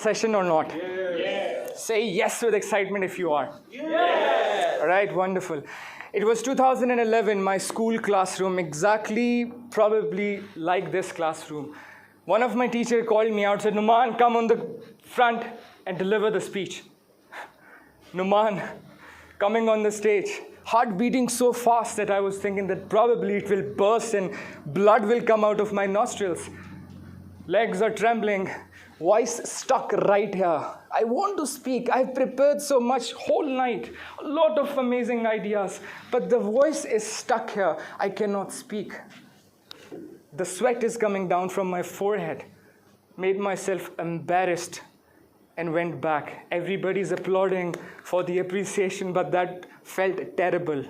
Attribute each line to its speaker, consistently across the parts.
Speaker 1: session or not? Yes. Say yes with excitement if you are. Yes. All right, wonderful. It was 2011, my school classroom, exactly probably like this classroom. One of my teachers called me out, said, Noman, come on the front and deliver the speech. Noman, coming on the stage, heart beating so fast that I was thinking that probably it will burst and blood will come out of my nostrils. Legs are trembling, voice stuck right here. I want to speak. I've prepared so much whole night, a lot of amazing ideas, but the voice is stuck here. I cannot speak. The sweat is coming down from my forehead. Made myself embarrassed and went back. Everybody's applauding for the appreciation, but that felt terrible.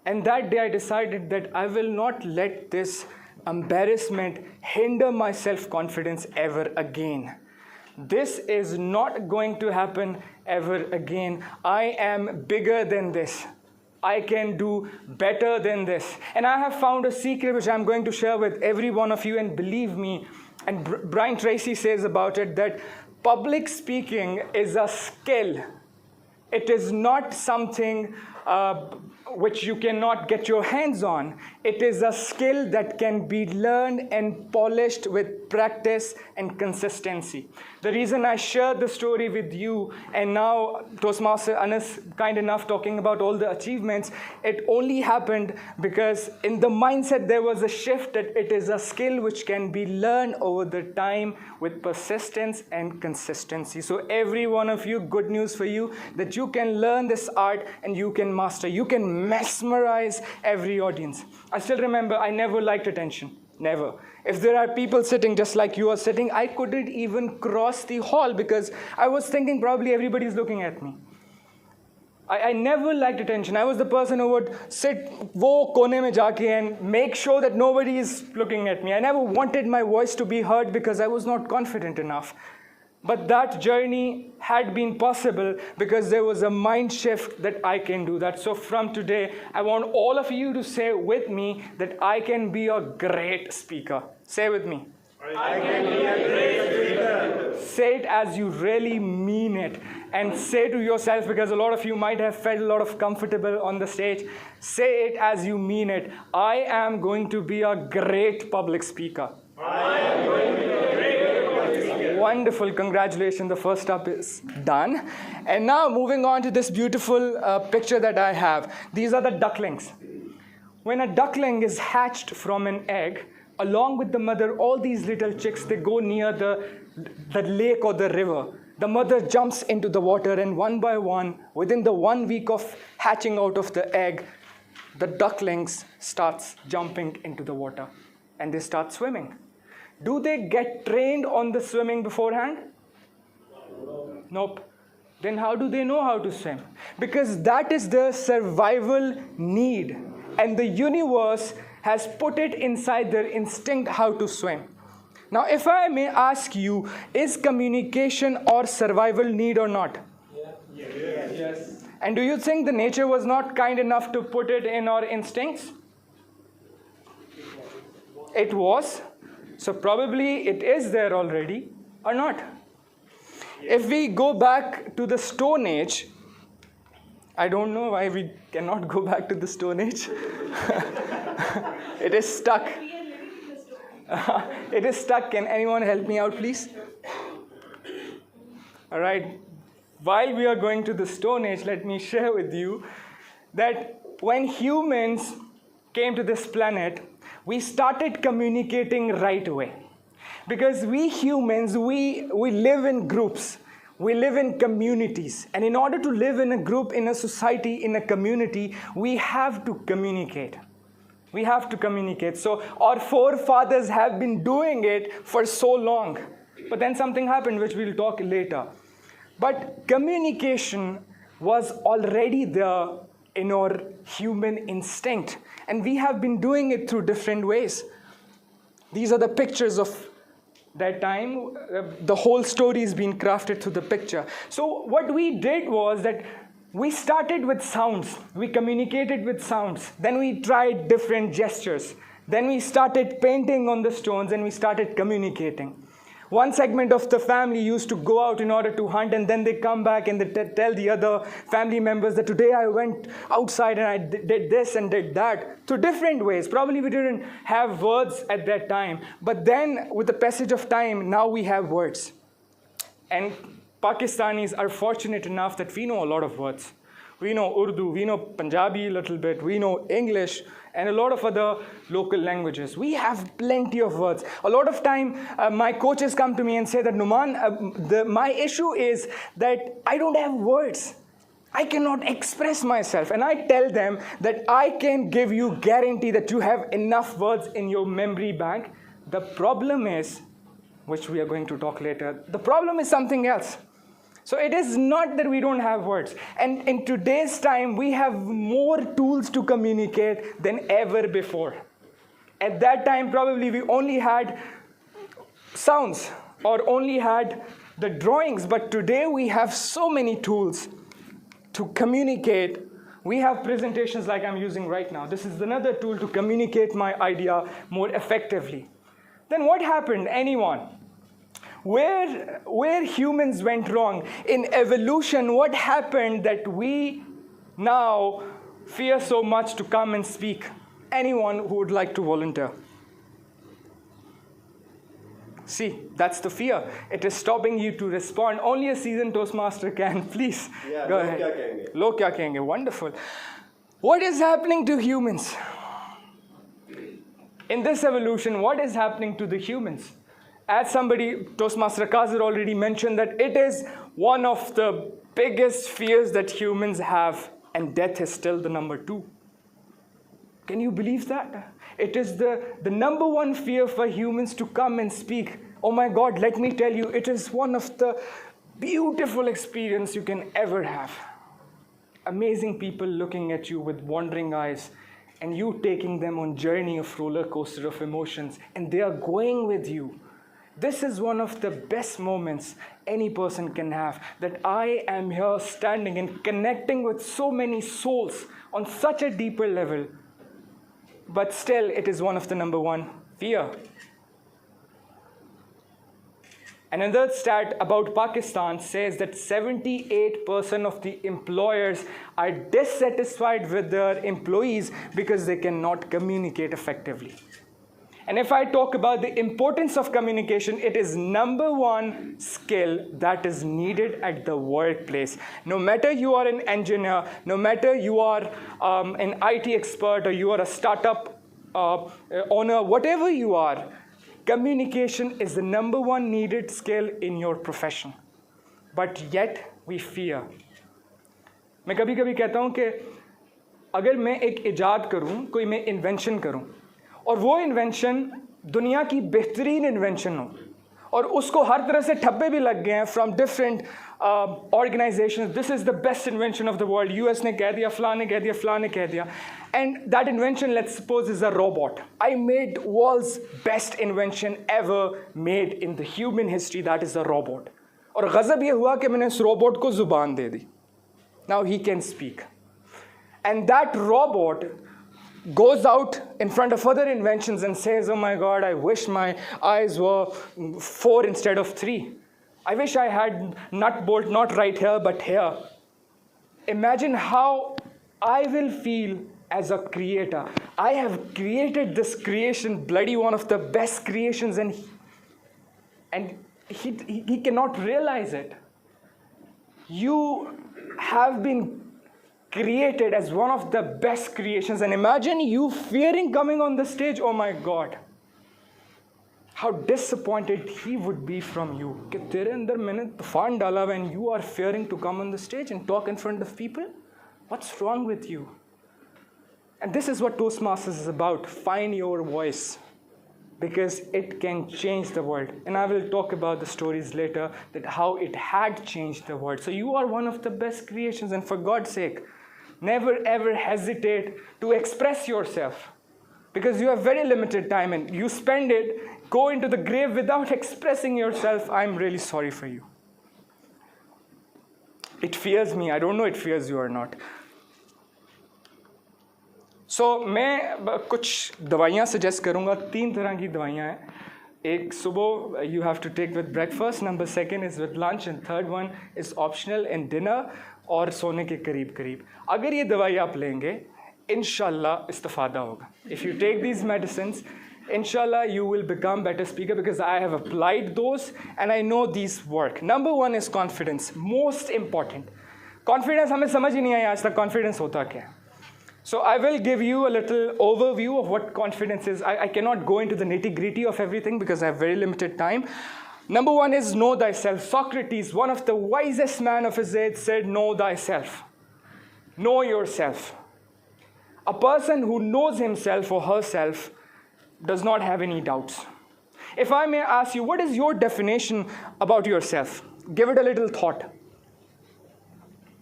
Speaker 1: And that day I decided that I will not let this embarrassment hinder my self-confidence ever again. This is not going to happen ever again. I am bigger than this. I can do better than this. And I have found a secret which I'm going to share with every one of you, and believe me, and Brian Tracy says about it, that public speaking is a skill. It is not something which you cannot get your hands on. It is a skill that can be learned and polished with practice and consistency. The reason I shared the story with you, and now Toastmaster Anas kind enough talking about all the achievements, it only happened because in the mindset there was a shift that it is a skill which can be learned over the time with persistence and consistency. So every one of you, good news for you, that you can learn this art and you can master. You can mesmerize every audience. I still remember I never liked attention. Never. If there are people sitting just like you are sitting, I couldn't even cross the hall because I was thinking probably everybody's looking at me. I never liked attention. I was the person who would sit wo kone mein jaake and make sure that nobody is looking at me. I never wanted my voice to be heard because I was not confident enough. But that journey had been possible because there was a mind shift that I can do that. So from today, I want all of you to say with me that I can be a great speaker. Say with me. I can be a great speaker. Say it as you really mean it. And say to yourself, because a lot of you might have felt a lot of comfortable on the stage, say it as you mean it. I am going to be a great public speaker. I am going to be a great public speaker. Wonderful, congratulations, the first step is done. And now moving on to this beautiful picture that I have. These are the ducklings. When a duckling is hatched from an egg, along with the mother, all these little chicks, they go near the lake or the river. The mother jumps into the water, and one by one, within the 1 week of hatching out of the egg, the ducklings starts jumping into the water and they start swimming. Do they get trained on the swimming beforehand? Nope. Then how do they know how to swim? Because that is the survival need, and the universe has put it inside their instinct how to swim. Now, if I may ask you, is communication or survival need or not? Yeah. Yes. And do you think the nature was not kind enough to put it in our instincts? It was. So probably it is there already or not. If we go back to the Stone Age, I don't know why we cannot go back to the Stone Age. It is stuck. It is stuck. Can anyone help me out, please? All right. While we are going to the Stone Age, let me share with you that when humans came to this planet, we started communicating right away. Because we humans, we live in groups. We live in communities. And in order to live in a group, in a society, in a community, we have to communicate. We have to communicate. So our forefathers have been doing it for so long. But then something happened, which we'll talk later. But communication was already there in our human instinct. And we have been doing it through different ways. These are the pictures of that time. The whole story is being crafted through the picture. So what we did was that we started with sounds. We communicated with sounds. Then we tried different gestures. Then we started painting on the stones and we started communicating. one segment of the family used to go out in order to hunt, and then they come back and they tell the other family members that today I went outside and I did this and did that, through different ways. Probably we didn't have words at that time, but then with the passage of time, now we have words. And Pakistanis are fortunate enough that we know a lot of words. We know Urdu, we know Punjabi a little bit, we know English, and a lot of other local languages. We have plenty of words. A lot of time, my coaches come to me and say that, Noman, my issue is that I don't have words. I cannot express myself. And I tell them that I can give you guarantee that you have enough words in your memory bank. The problem is, which we are going to talk later, the problem is something else. So it is not that we don't have words. And in today's time, we have more tools to communicate than ever before. At that time, probably we only had sounds or only had the drawings. But today, we have so many tools to communicate. We have presentations like I'm using right now. This is another tool to communicate my idea more effectively. Then what happened? Anyone? Where humans went wrong? In evolution, what happened that we now fear so much to come and speak? Anyone who would like to volunteer? See, that's the fear. It is stopping you to respond. Only a seasoned Toastmaster can. Please, go ahead. Log kya kahenge? Wonderful. What is happening to humans? In this evolution, what is happening to the humans? As somebody, Toastmaster Kazir already mentioned, that it is one of the biggest fears that humans have, and death is still the number 2. Can you believe that? It is the number 1 fear for humans to come and speak. Oh my God, let me tell you, it is one of the beautiful experiences you can ever have. Amazing people looking at you with wandering eyes, and you taking them on journey of roller coaster of emotions, and they are going with you. This is one of the best moments any person can have, that I am here standing and connecting with so many souls on such a deeper level. But still, it is one of the number 1 fear. Another stat about Pakistan says that 78% of the employers are dissatisfied with their employees because they cannot communicate effectively. And if I talk about the importance of communication, it is number 1 skill that is needed at the workplace. No matter you are an engineer, no matter you are an IT expert or you are a startup owner, whatever you are, communication is the number 1 needed skill in your profession. But yet we fear. मैं कभी-कभी कहता हूँ कि अगर मैं एक इजाद करूँ, कोई मैं इन्वेंशन करूँ, और वो इन्वेंशन दुनिया की बेहतरीन इन्वेंशन हो, और उसको हर तरह से ठप्पे भी लग गए हैं from different organisations, this is the best invention of the world, US ने कह दिया, फलां ने कह दिया, फलां ने कह दिया, and that invention let's suppose is a robot. I made world's best invention ever made in the human history, that is a robot. और गज़ब ये हुआ कि मैंने उस रोबोट को ज़ुबान दे दी. Now he can speak, and that robot goes out in front of other inventions and says, oh my God, I wish my eyes were 4 instead of 3. I wish I had nut bolt not right here but here. Imagine how I will feel as a creator. I have created this creation, bloody one of the best creations, and he cannot realize it. You have been created as one of the best creations, and imagine you fearing coming on the stage. Oh my God, how disappointed he would be from you. कि तेरे अंदर मैंने तूफान डाला हुआ and you are fearing to come on the stage and talk in front of people. What's wrong with you? And this is what Toastmasters is about. Find your voice, because it can change the world. And I will talk about the stories later, that how it had changed the world. So you are one of the best creations, and for God's sake, never ever hesitate to express yourself, because you have very limited time and you spend it, go into the grave without expressing yourself. I'm really sorry for you. It fears me. I don't know it fears you or not. So मैं कुछ दवाइयाँ suggest करूँगा. 3 तरह की दवाइयाँ हैं. एक सुबह you have to take with breakfast, number second is with lunch, and third one is optional in dinner और सोने के करीब करीब. अगर ये दवाई आप लेंगे, इंशाल्लाह इस्तिफादा होगा. If you take these medicines, inshallah you will become better speaker because I have applied those and I know these work. Number one is confidence, most important. Confidence हमें समझ ही नहीं आया आज तक confidence होता क्या है. So I will give you a little overview of what confidence is. I cannot go into the nitty-gritty of everything because I have very limited time. Number one is know thyself. Socrates, one of the wisest men of his age, said, know thyself. Know yourself. A person who knows himself or herself does not have any doubts. If I may ask you, what is your definition about yourself? Give it a little thought.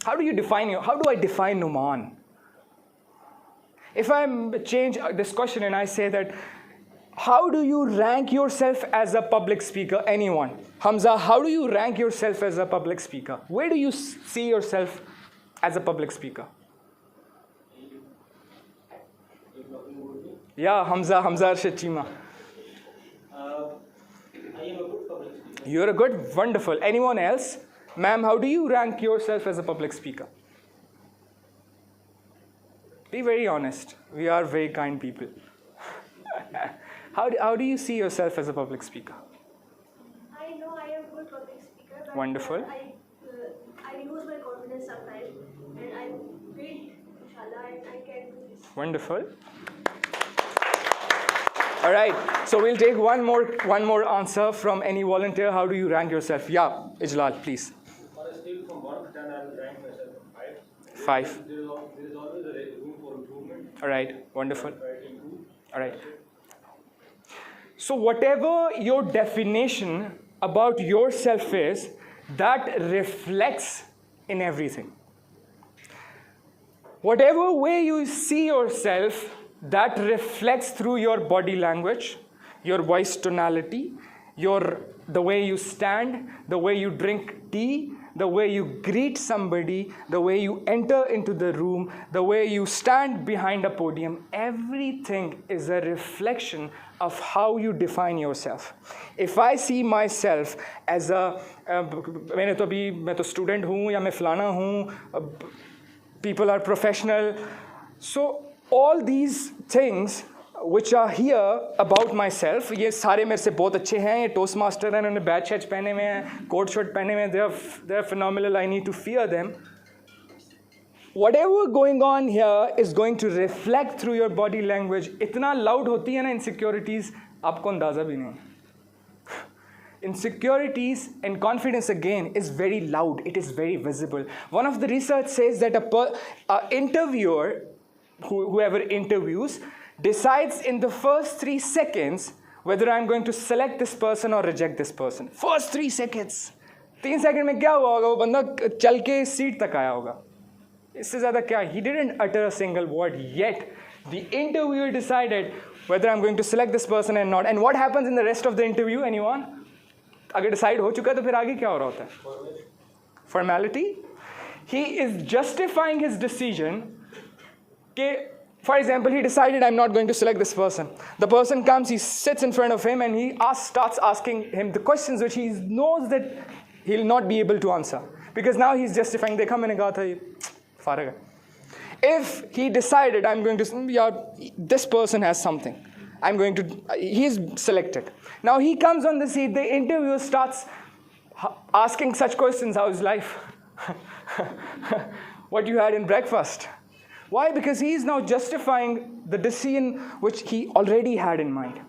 Speaker 1: How do you define you? How do I define Noman? If I change this question and I say that, how do you rank yourself as a public speaker? Anyone? Hamza, how do you rank yourself as a public speaker? Where do you see yourself as a public speaker? Yeah, Hamza Arshad Chima.
Speaker 2: I am a good public speaker.
Speaker 1: You're a good, wonderful. Anyone else? Ma'am, how do you rank yourself as a public speaker? Be very honest. We are very kind people. How do you see yourself as a public speaker?
Speaker 3: I know I am a good public speaker, but
Speaker 1: Wonderful.
Speaker 3: I lose my confidence sometimes, and I build, inshallah, and I can do this.
Speaker 1: Wonderful. All right. So we'll take one more answer from any volunteer. How do you rank yourself? Yeah, Ijlal, please.
Speaker 2: On a scale from 1 to 10, I will rank myself 5.
Speaker 1: 5.
Speaker 2: There is always a room for improvement.
Speaker 1: All right. Wonderful.
Speaker 2: Try to improve.
Speaker 1: All right. So whatever your definition about yourself is, that reflects in everything. Whatever way you see yourself, that reflects through your body language, your voice tonality, the way you stand, the way you drink tea, the way you greet somebody, the way you enter into the room, the way you stand behind a podium. Everything is a reflection of how you define yourself. If I see myself as मैं तो student हूँ या मैं फलाना हूँ, people are professional. So all these things which are here about myself, ये सारे मेरे से बहुत अच्छे हैं, ये टोस्ट मास्टर हैं, उन्होंने बैच शैच पहने हुए हैं, कोट शर्ट पहने हुए हैं, they are phenomenal, I need to fear them. Whatever going on here is going to reflect through your body language. इतना loud होती है ना insecurities, आपको अंदाज़ा भी नहीं. Insecurities and confidence again is very loud, it is very visible. One of the research says that a interviewer, whoever interviews, decides in the first 3 seconds whether I'm going to select this person or reject this person. First 3 seconds. 3 seconds में क्या हुआ होगा? वो बंदा चल के seat तक आया होगा. इससे ज़्यादा क्या? He didn't utter a single word yet. The interviewer decided whether I'm going to select this person or not. And what happens in the rest of the interview? Anyone? अगर decide हो चुका है तो फिर आगे क्या हो रहा होता है? Formality. He is justifying his decision. For example, he decided I'm not going to select this person. The person comes, he sits in front of him and he starts asking him the questions which he knows that he'll not be able to answer. Because now he's justifying, देखा मैंने कहा था ये फारग है. If he decided I'm going to, yeah, this person has something. He's selected. Now he comes on the seat, the interviewer starts asking such questions, how's life? What you had in breakfast? Why? Because he is now justifying the decision which he already had in mind.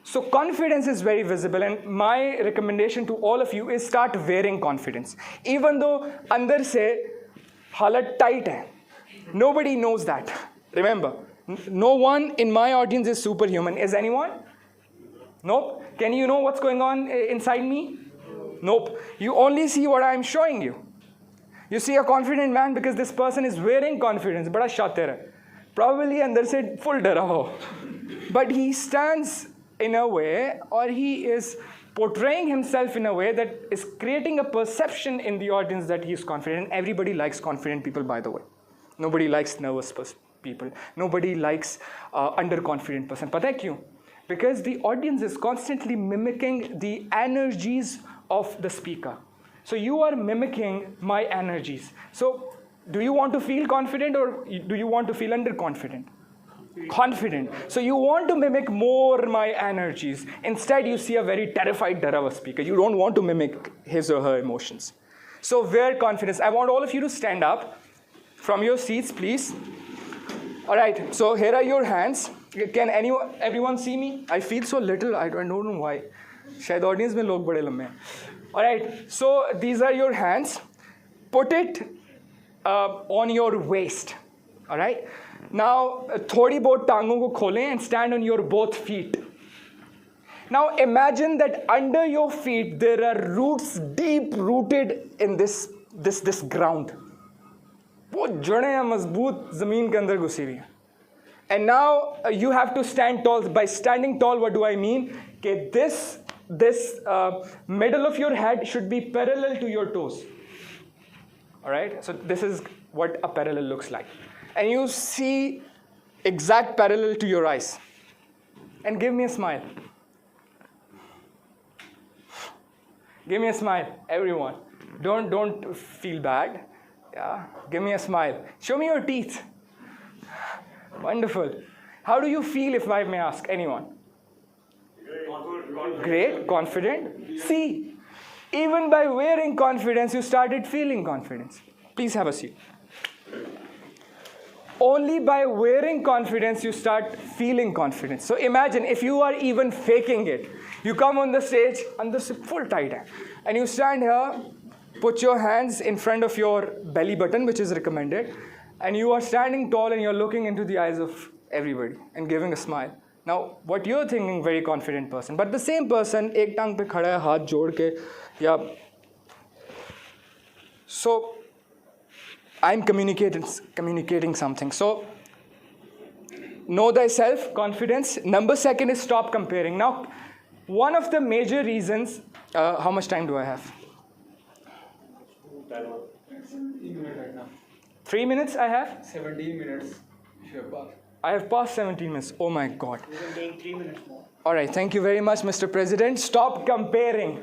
Speaker 1: So confidence is very visible, and my recommendation to all of you is start wearing confidence. Even though अंदर से हालत tight है. Nobody knows that. Remember, no one in my audience is superhuman. Is anyone? Nope. Can you know what's going on inside me? Nope. You only see what I'm showing you. You see a confident man because this person is wearing confidence. बड़ा शातिर है. Probably अंदर से full डरा हो. But he stands in a way, or he is portraying himself in a way that is creating a perception in the audience that he is confident. Everybody likes confident people, by the way. Nobody likes nervous people. Nobody likes underconfident person. पता है क्यों? Because the audience is constantly mimicking the energies of the speaker. So you are mimicking my energies. So do you want to feel confident or do you want to feel underconfident? Confident. So you want to mimic more my energies. Instead, you see a very terrified Darava speaker. You don't want to mimic his or her emotions. So wear confidence. I want all of you to stand up from your seats, please. All right, so here are your hands. Can everyone see me? I feel so little, I don't know why. Shayad audience mein log bade lambe hain. All right, so these are your hands. Put it on your waist. All right? Now, thodi bahut taangon ko khole and stand on your both feet. Now imagine that under your feet there are roots deep rooted in this ground. बहुत जड़ें हैं मजबूत ज़मीन के अंदर घुसी हुई हैं. And now you have to stand tall. By standing tall, what do I mean? Okay, this middle of your head should be parallel to your toes. All right? So this is what a parallel looks like. And you see exact parallel to your eyes. And give me a smile. Give me a smile, everyone. Don't feel bad. Yeah, give me a smile. Show me your teeth. Wonderful. How do you feel, if I may ask anyone? Great, confident. See, even by wearing confidence, you started feeling confidence. Please have a seat. Only by wearing confidence, you start feeling confidence. So imagine if you are even faking it. You come on the stage, and full tight hai, and you stand here, put your hands in front of your belly button, which is recommended, and you are standing tall and you're looking into the eyes of everybody and giving a smile. Now, what you're thinking, very confident person, but the same person, ek tang pe khada hai, haath jod ke, yeah. So, I'm communicating something. So, know thyself, confidence. Number second is stop comparing. Now, one of the major reasons, how much time do I have? 3 minutes I have?
Speaker 4: 17 minutes.
Speaker 1: I have passed 17 minutes. Oh my God.
Speaker 2: You can take 3 minutes more.
Speaker 1: All right, thank you very much, Mr. President. Stop comparing,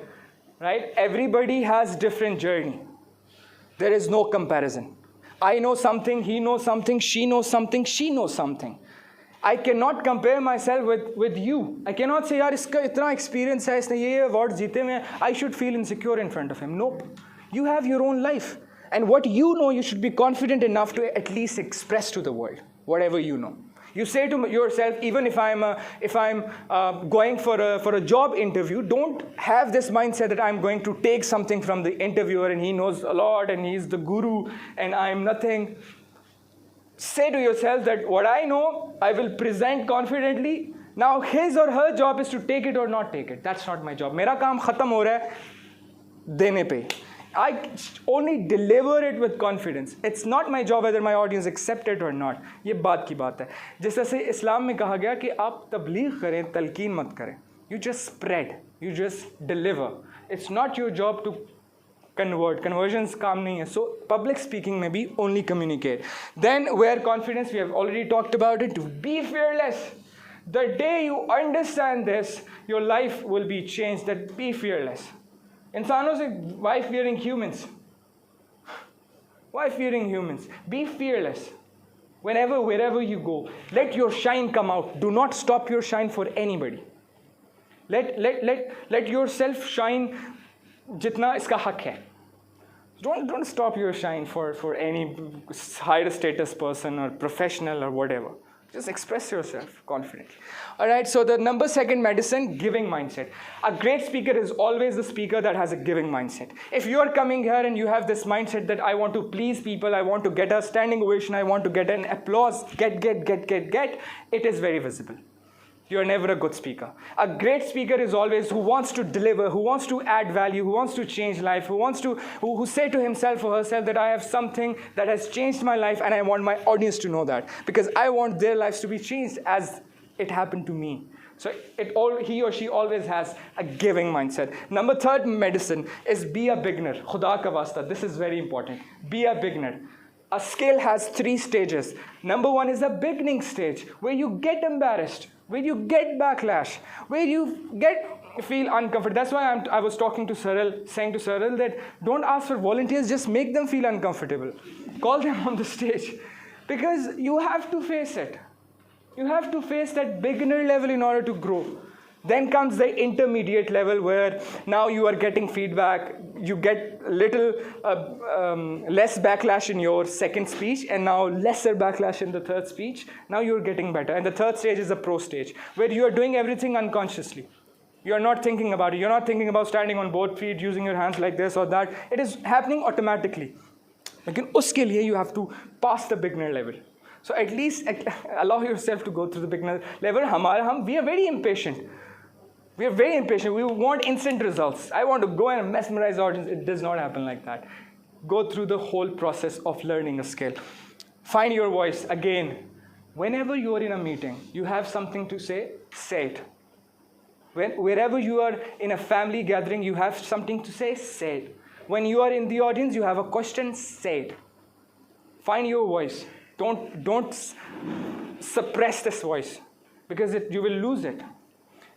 Speaker 1: right? Everybody has different journey. There is no comparison. I know something, he knows something, she knows something, she knows something. I cannot compare myself with you. I cannot say, yaar, iska itna experience hai, isne ye award jeete mein, I should feel insecure in front of him. Nope. You have your own life. And what you know, you should be confident enough to at least express to the world, whatever you know. You say to yourself, even if I'm going for a job interview, don't have this mindset that I'm going to take something from the interviewer and he knows a lot and he's the guru and I'm nothing. Say to yourself that what I know, I will present confidently. Now his or her job is to take it or not take it. That's not my job. Mera kaam khatam ho raha hai, dene pe. I only deliver it with confidence. It's not my job whether my audience accept it or not. ये बात की बात है. जिस तरह से इस्लाम में कहा गया कि आप तबलीग करें, तलकीन मत करें. You just spread. You just deliver. It's not your job to convert. Conversions काम नहीं है. So public speaking में भी only communicate. Then wear confidence. We have already talked about it. Be fearless. The day you understand this, your life will be changed. That be fearless. इंसानों से why fearing humans? Why fearing humans? Be fearless. Whenever, wherever you go, let your shine come out. Do not stop your shine for anybody. Let yourself shine जितना इसका हक है. Don't stop your shine for any higher status person or professional or whatever. Just express yourself confidently. All right, so the number second medicine, giving mindset. A great speaker is always the speaker that has a giving mindset. If you are coming here and you have this mindset that I want to please people, I want to get a standing ovation, I want to get an applause, get, it is very visible. You are never a good speaker. A great speaker is always who wants to deliver, who wants to add value, who wants to change life, who say to himself or herself that I have something that has changed my life and I want my audience to know that because I want their lives to be changed as it happened to me. So he or she always has a giving mindset. Number third medicine is be a beginner. Khuda ka wasta. This is very important. Be a beginner. A skill has 3 stages. Number 1 is a beginning stage where you get embarrassed, where you get backlash, where you feel uncomfortable. That's why I was talking to Saral, saying to Saral that don't ask for volunteers, just make them feel uncomfortable. Call them on the stage. Because you have to face it. You have to face that beginner level in order to grow. Then comes the intermediate level where now you are getting feedback, you get little less backlash in your second speech and now lesser backlash in the third speech. Now you're getting better. And the third stage is the pro stage, where you are doing everything unconsciously. You are not thinking about it. You're not thinking about standing on both feet, using your hands like this or that. It is happening automatically. Lekin uske liye you have to pass the beginner level. So at least allow yourself to go through the beginner level. We are very impatient. We are very impatient. We want instant results. I want to go and mesmerize the audience. It does not happen like that. Go through the whole process of learning a skill. Find your voice. Again, whenever you are in a meeting, you have something to say, say it. Wherever you are in a family gathering, you have something to say, say it. When you are in the audience, you have a question, say it. Find your voice. Don't suppress this voice, because you will lose it.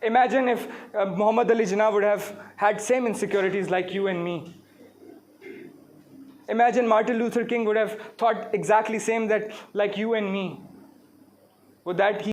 Speaker 1: Imagine if Muhammad Ali Jinnah would have had same insecurities like you and me. Imagine Martin Luther King would have thought exactly same that like you and me. Would that he